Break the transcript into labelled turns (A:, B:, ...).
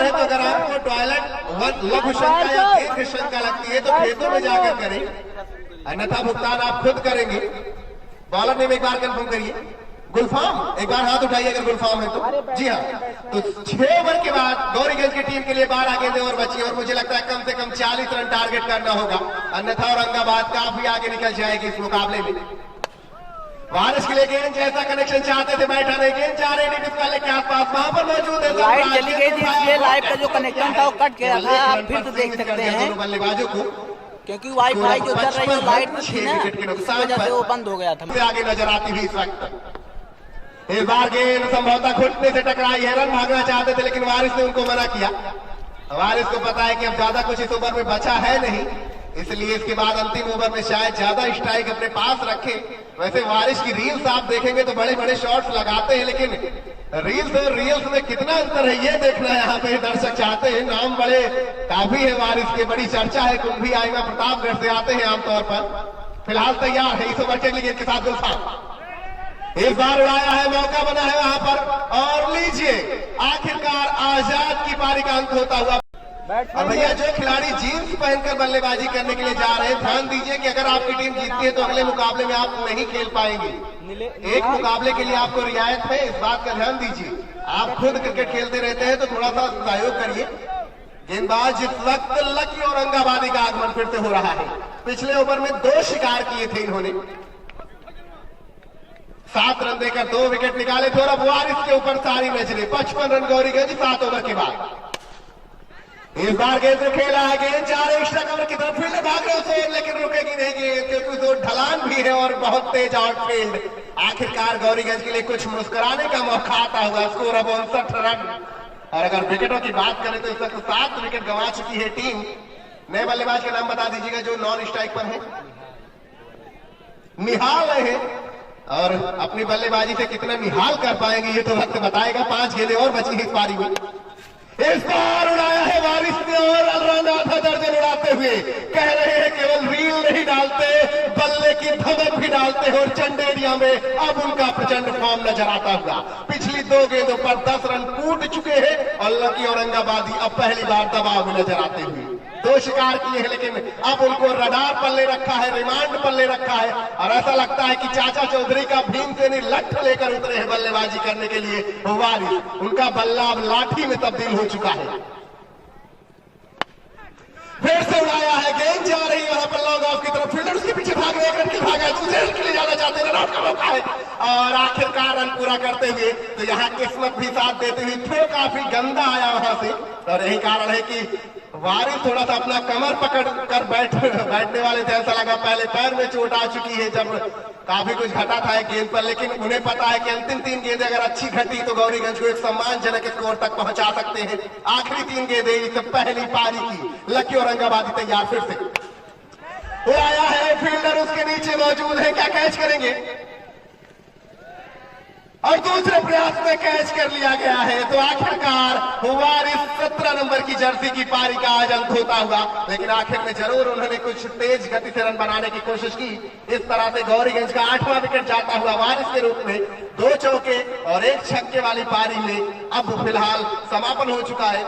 A: है तो अगर आपको टॉयलेट लघु शंका या दीर्घ शंका लगती है तो खेतों में जाकर करें, अन्यथा भुगतान आप खुद करेंगे। बॉलर नेम एक बार कंफर्म करिए। गुलफाम, एक बार हाथ उठाइए अगर गुलफाम है तो। जी हाँ, तो 6 ओवर के बाद गौरीगंज की टीम के लिए 12 गेंदें और बची और मुझे लगता है कम से कम 40 रन टारगेट करना होगा, अन्यथा औरंगाबाद काफी आगे निकल जाएगी इस मुकाबले में। वारिस के लिए गेंद जैसा कनेक्शन चाहते थे बैठा नहीं, गेंद 4 डिस्क्वाले के आसपास वहां पर मौजूद है।
B: लाइट चली गई थी इसलिए लाइट का जो कनेक्शन था वो कट गया था। आप फिर से देख सकते हैं
A: बल्लेबाजों को,
B: क्योंकि वाईफाई जो चल रही है लाइट थी ना, इस वजह से वो बंद हो गया था।
A: आगे नजर आती हुई इस वक्त इस बार गेंद संभवतः घुटने से टकराई है। रन भागना चाहते थे लेकिन वारिस ने उनको मना किया। वारिस को पता है कि अब ज्यादा कुछ इस ओवर में बचा है नहीं, इसलिए इसके बाद अंतिम ओवर में शायद ज्यादा स्ट्राइक अपने पास रखे। वैसे वारिस की रील्स आप देखेंगे तो बड़े बड़े शॉट्स लगाते हैं, लेकिन रील्स और रील्स में कितना अंतर है ये देखना यहाँ पे दर्शक चाहते हैं। नाम बड़े काफी है वारिस के, बड़ी चर्चा है। कुंभी आएगा प्रतापगढ़ से आते हैं आमतौर पर। फिलहाल तैयार है इस ओवर के लिए के साथ गुलफाम। इस बार उड़ाया है, मौका बना है वहां पर और लीजिए आखिरकार आजाद की पारी का अंत होता हुआ। और भैया जो खिलाड़ी जीन्स पहनकर बल्लेबाजी करने के लिए जा रहे हैं, ध्यान दीजिए कि अगर आपकी टीम जीतती है तो अगले मुकाबले में आप नहीं खेल पाएंगे। एक मुकाबले के लिए आपको रियायत है, इस बात का ध्यान दीजिए। आप खुद क्रिकेट खेलते रहते हैं तो थोड़ा सा सहयोग करिए। गेंदबाज इस वक्त लकी औरंगाबादी का आगमन फिर से हो रहा है। पिछले ओवर में 2 शिकार किए थे इन्होंने, 7 रन देकर 2 विकेट निकाले थे और अब वारिस के ऊपर सारी नजरें। 55 रन गौरीगंज 7 ओवर के बाद। इस बार गेंद से खेला है, गेंद 4 एक्स्ट्रा कवर की तरफ फील्ड भाग रहे उसे, लेकिन रुकेगी नहीं गेंद क्योंकि तो ढलान भी है और बहुत तेज आउटफील्ड। आखिरकार गौरीगंज के लिए कुछ मुस्कुराने का मौका आता हुआ। स्कोर अब 59 रन। और अगर विकेटों की बात करें तो इस वक्त 7 विकेट गंवा चुकी है टीम। नए बल्लेबाज का नाम बता दीजिएगा जो नॉन स्ट्राइक पर है। निहाल है और अपनी बल्लेबाजी से कितना निहाल कर पाएंगे ये तो वक्त बताएगा। 5 गेंदें और बची है इस पारी में। इस बार उड़ाया है वारिस ने और ऑलराउंड आधा दर्जन उड़ाते हुए कह रहे हैं केवल रील नहीं डालते, बल्ले की धमक भी डालते हैं और चंडेरिया में अब उनका प्रचंड फॉर्म नजर आता हुआ। पिछली 2 गेंदों पर 10 रन कूट चुके हैं और लकी औरंगाबादी अब पहली बार दबाव में नजर आते हुए। 2 शिकार किए हैं लेकिन अब उनको रडार पर ले रखा है, रिमांड पर ले रखा है और ऐसा लगता है कि चाचा चौधरी का भीमसेनी लठ लेकर उतरे हैं बल्लेबाजी करने के लिए। वारिस, उनका बल्ला अब लाठी में तब्दील हो चुका है। फिर से उड़ाया है, गेंद जा रही है वहां पर लॉन्ग ऑफ की तरफ। फील्डर उसके पीछे भाग रहे, रन के भागा है, दूसरे रन के लिए जाना चाहते हैं, रन आउट का मौका है और आखिरकार रन पूरा करते हुए तो यहाँ किस्मत भी साथ देते हुए थ्रो काफी गंदा आया वहां से और यही कारण है कि वारिस थोड़ा सा अपना कमर पकड़ कर बैठने वाले थे। ऐसा लगा पहले पैर में चोट आ चुकी है जब काफी कुछ घटा था गेंद पर, लेकिन उन्हें पता है कि अंतिम 3 गेंदें अगर अच्छी घटी तो गौरीगंज को एक सम्मानजनक स्कोर तक पहुंचा सकते हैं। आखिरी 3 गेंदें इस पहली पारी की। लकी औरंगाबादी तैयार फिर से उड़ाया है, फील्डर उसके नीचे मौजूद है, क्या कैच करेंगे और दूसरे प्रयास में कैच कर लिया गया है। तो आखिरकार वारिस 17 नंबर की जर्सी की पारी का आज अंत होता हुआ, लेकिन आखिर में जरूर उन्होंने कुछ तेज गति से रन बनाने की कोशिश की। इस तरह से गौरीगंज का 8वां विकेट जाता हुआ वारिस के रूप में 2 चौके और 1 छक्के वाली पारी में अब फिलहाल समापन हो चुका है।